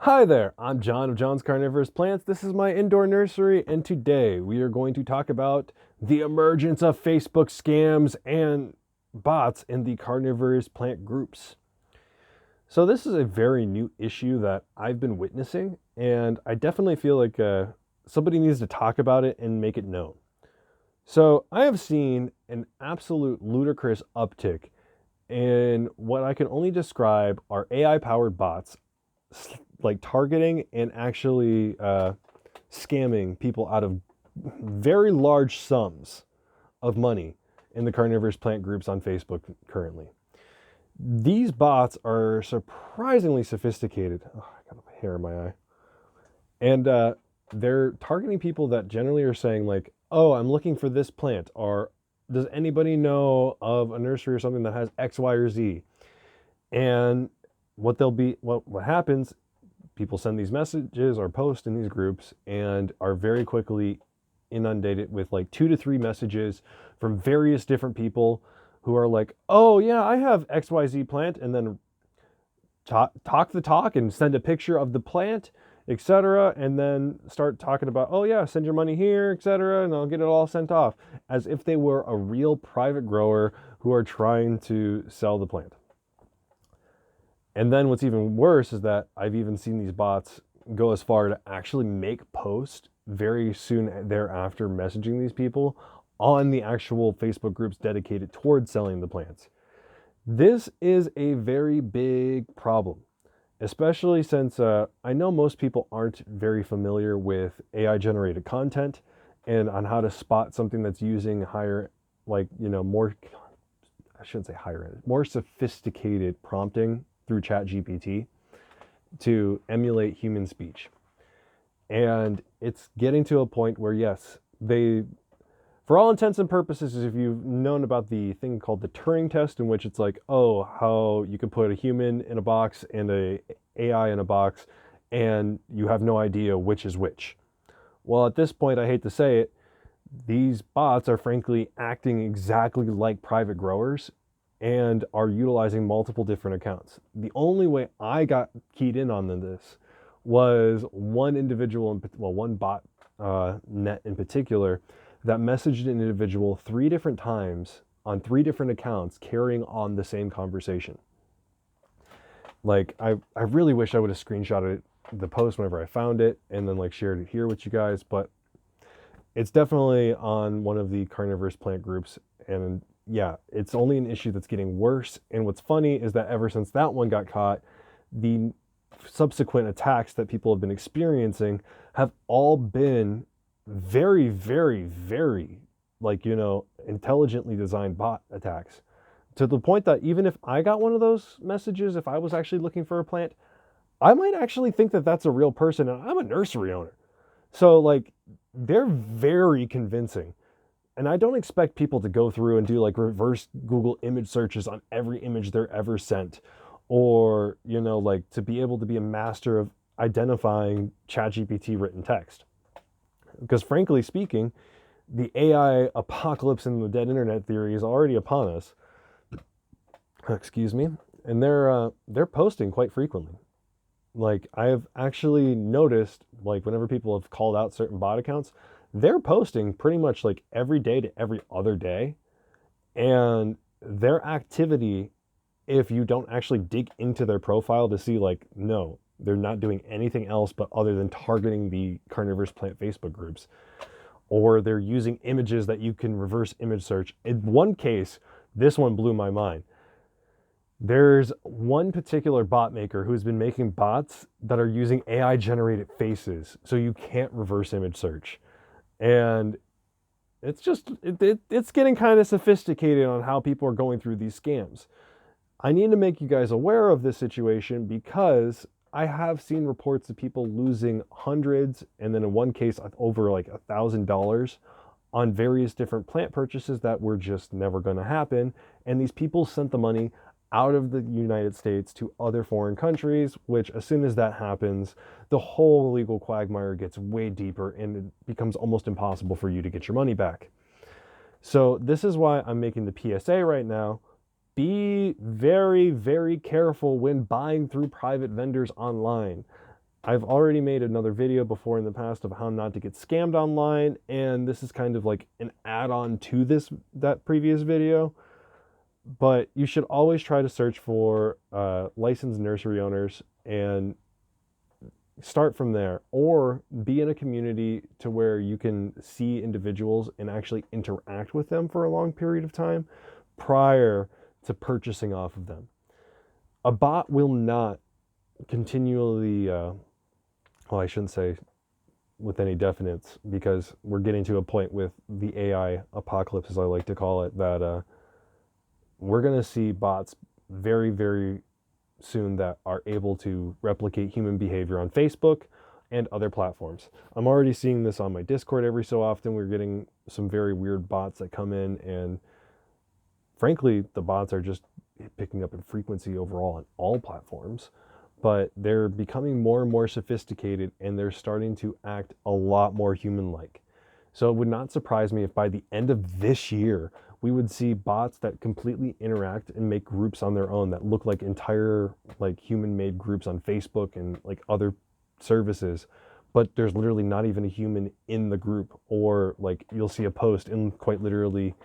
Hi there, I'm John of John's Carnivorous Plants. This is my indoor nursery, and today we are going to talk about the emergence of Facebook scams and bots in the carnivorous plant groups. So this is a very new issue that I've been witnessing, and I definitely feel like somebody needs to talk about it and make it known. So I have seen an absolute ludicrous uptick in what I can only describe are AI-powered bots like targeting and actually scamming people out of very large sums of money in the carnivorous plant groups on Facebook currently. These bots are surprisingly sophisticated. Oh, I got a hair in my eye. And they're targeting people that generally are saying like, oh, I'm looking for this plant, or does anybody know of a nursery or something that has X, Y, or Z? And what happens, people send these messages or post in these groups and are very quickly inundated with like 2 to 3 messages from various different people who are like, oh yeah, I have XYZ plant, and then talk the talk and send a picture of the plant, etc., and then start talking about, oh yeah, send your money here, etc., and I'll get it all sent off, as if they were a real private grower who are trying to sell the plant. And then what's even worse is that I've even seen these bots go as far to actually make posts very soon thereafter messaging these people on the actual Facebook groups dedicated towards selling the plants. This is a very big problem, especially since I know most people aren't very familiar with AI generated content and on how to spot something that's using higher, like, more, I shouldn't say higher end, more sophisticated prompting through ChatGPT to emulate human speech. And it's getting to a point where, yes, for all intents and purposes, if you've known about the thing called the Turing test, in which it's like, oh, how you can put a human in a box and a AI in a box, and you have no idea which is which. Well, at this point, I hate to say it, these bots are frankly acting exactly like private growers and are utilizing multiple different accounts. The only way I got keyed in on this was one bot net in particular that messaged an individual 3 different times on 3 different accounts carrying on the same conversation. Like, I really wish I would have screenshotted the post whenever I found it and then like shared it here with you guys, but it's definitely on one of the carnivorous plant groups, and yeah, it's only an issue that's getting worse. And what's funny is that ever since that one got caught, the subsequent attacks that people have been experiencing have all been very, very, very, like, intelligently designed bot attacks. To the point that even if I got one of those messages, if I was actually looking for a plant, I might actually think that that's a real person, and I'm a nursery owner. So, like, they're very convincing. And I don't expect people to go through and do like reverse Google image searches on every image they're ever sent, or, like to be able to be a master of identifying ChatGPT written text. Because frankly speaking, the AI apocalypse and the dead internet theory is already upon us. Excuse me. And they're posting quite frequently. Like, I have actually noticed, like, whenever people have called out certain bot accounts, they're posting pretty much like every day to every other day. And their activity, if you don't actually dig into their profile to see, like, no, they're not doing anything else but other than targeting the carnivorous plant Facebook groups, or they're using images that you can reverse image search. In one case, this one blew my mind. There's one particular bot maker who's been making bots that are using AI generated faces, so you can't reverse image search. And it's getting kind of sophisticated on how people are going through these scams. I need to make you guys aware of this situation because I have seen reports of people losing hundreds, and then in one case over like $1,000 on various different plant purchases that were just never going to happen. And these people sent the money out of the United States to other foreign countries, which as soon as that happens, the whole legal quagmire gets way deeper and it becomes almost impossible for you to get your money back. So this is why I'm making the PSA right now. Be very, very careful when buying through private vendors online. I've already made another video before in the past of how not to get scammed online, and this is kind of like an add-on to that previous video. But you should always try to search for licensed nursery owners and start from there, or be in a community to where you can see individuals and actually interact with them for a long period of time prior to purchasing off of them. A bot will not continually, well, I shouldn't say with any definites, because we're getting to a point with the AI apocalypse, as I like to call it, that we're going to see bots very, very soon that are able to replicate human behavior on Facebook and other platforms. I'm already seeing this on my Discord every so often. We're getting some very weird bots that come in, and frankly, the bots are just picking up in frequency overall on all platforms, but they're becoming more and more sophisticated, and they're starting to act a lot more human-like. So it would not surprise me if by the end of this year, we would see bots that completely interact and make groups on their own that look like entire like human-made groups on Facebook and like other services, but there's literally not even a human in the group. Or like you'll see a post and quite literally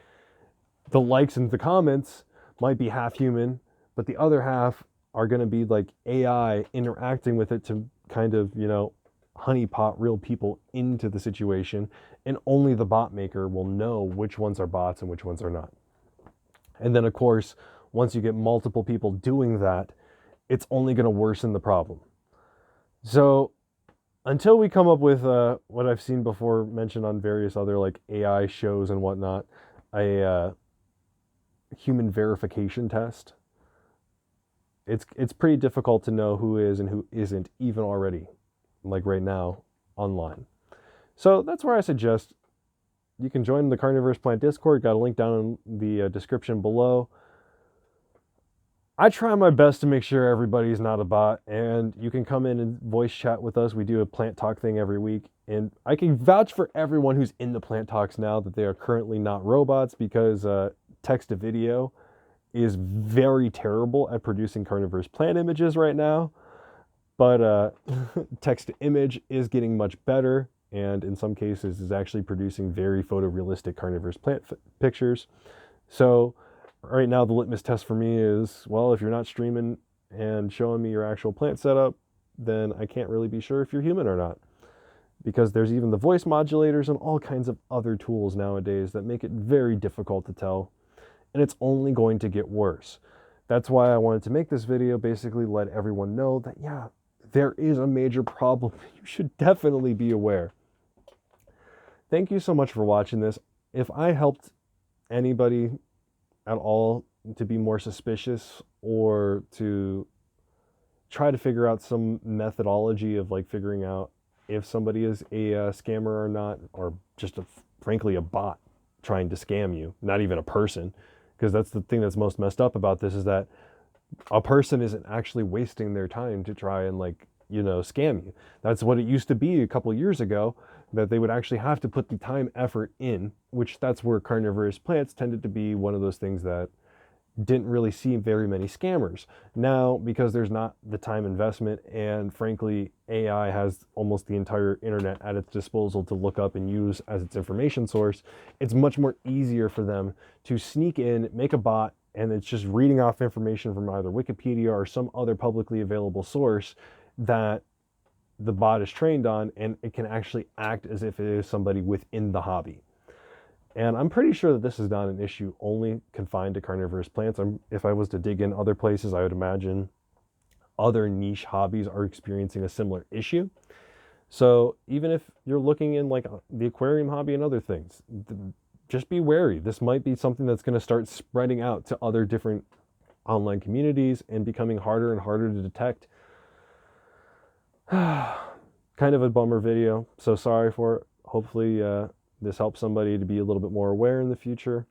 the likes and the comments might be half human, but the other half are going to be like AI interacting with it to kind of, you know, honeypot real people into the situation, and only the bot maker will know which ones are bots and which ones are not. And then of course, once you get multiple people doing that, it's only going to worsen the problem. So until we come up with what I've seen before mentioned on various other like AI shows and whatnot, a human verification test, it's pretty difficult to know who is and who isn't, even already, like right now, online. So that's where I suggest you can join the Carnivorous Plant Discord. Got a link down in the description below. I try my best to make sure everybody's not a bot, and you can come in and voice chat with us. We do a plant talk thing every week, and I can vouch for everyone who's in the plant talks now that they are currently not robots, because text to video is very terrible at producing carnivorous plant images right now. But text to image is getting much better, and in some cases is actually producing very photorealistic carnivorous plant pictures. So right now the litmus test for me is, well, if you're not streaming and showing me your actual plant setup, then I can't really be sure if you're human or not. Because there's even the voice modulators and all kinds of other tools nowadays that make it very difficult to tell. And it's only going to get worse. That's why I wanted to make this video, basically let everyone know that, yeah, there is a major problem. You should definitely be aware. Thank you so much for watching this. If I helped anybody at all to be more suspicious, or to try to figure out some methodology of like figuring out if somebody is a scammer or not, or just frankly a bot trying to scam you, not even a person, because that's the thing that's most messed up about this, is that a person isn't actually wasting their time to try and like, you know, scam you. That's what it used to be a couple years ago, that they would actually have to put the time, effort in, which that's where carnivorous plants tended to be one of those things that didn't really see very many scammers. Now, because there's not the time investment, and frankly, AI has almost the entire internet at its disposal to look up and use as its information source, it's much more easier for them to sneak in, make a bot, and it's just reading off information from either Wikipedia or some other publicly available source that the bot is trained on, and it can actually act as if it is somebody within the hobby. And I'm pretty sure that this is not an issue only confined to carnivorous plants. If I was to dig in other places, I would imagine other niche hobbies are experiencing a similar issue. So even if you're looking in like the aquarium hobby and other things, just be wary. This might be something that's going to start spreading out to other different online communities and becoming harder and harder to detect. Kind of a bummer video, so sorry for it. Hopefully this helps somebody to be a little bit more aware in the future.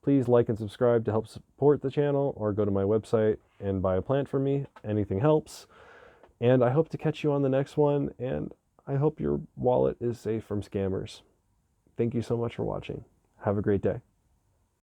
Please like and subscribe to help support the channel, or go to my website and buy a plant from me. Anything helps. And I hope to catch you on the next one, and I hope your wallet is safe from scammers. Thank you so much for watching. Have a great day.